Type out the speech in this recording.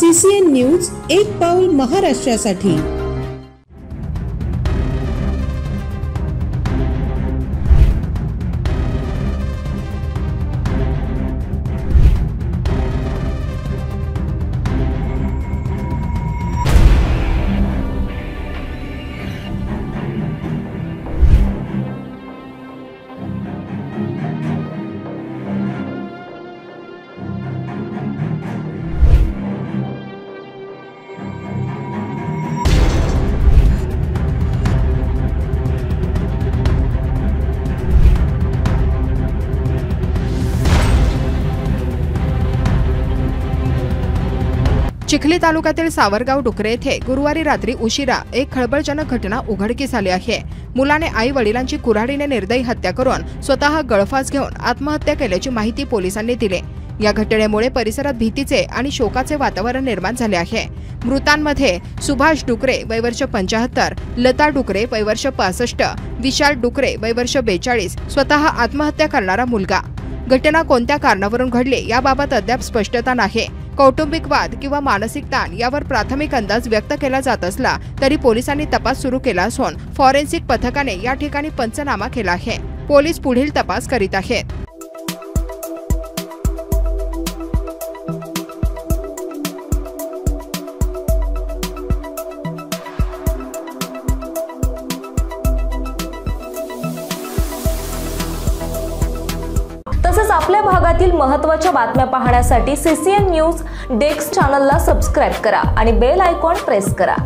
CCN news, एक पाऊल महाराष्ट्रासाठी। चिखली तालुक्यातील सावरगाव डुकरे येथे गुरुवारी रात्री उशिरा एक खळबळजनक घटना उघडकीस आली आहे। मुलाने आई वडिलांची कुऱ्हाडीने निर्दयी हत्या करून स्वतः गळफास घेऊन आत्महत्या केल्याची माहिती पोलिसांनी दिली। या घटनेमुळे परिसरात भीतीचे आणि शोकाचे वातावरण निर्माण झाले आहे। मृतांमध्ये सुभाष डुकरे वय वर्ष 75, लता डुकरे वय वर्ष 65, विशाल डुकरे वय वर्ष 42 स्वतः आत्महत्या करणारा मुलगा। घटना कोणत्या कारणावरून घडली याबाबत अद्याप स्पष्टता नाही। कौटुंबिक वाद किंवा मानसिक ताण यावर प्राथमिक अंदाज व्यक्त केला जात असला तरी पोलिसांनी तपास सुरू केला असून फॉरेन्सिक पथकाने या ठिकाणी पंचनामा केला आहे। पोलीस पुढील तपास करीत आहेत। तसेच आपल्या भागातील महत्त्वाच्या बातम्या पाहण्यासाठी CCN न्यूज डेस्क चॅनलला सबस्क्राइब करा आणि बेल आयकॉन प्रेस करा।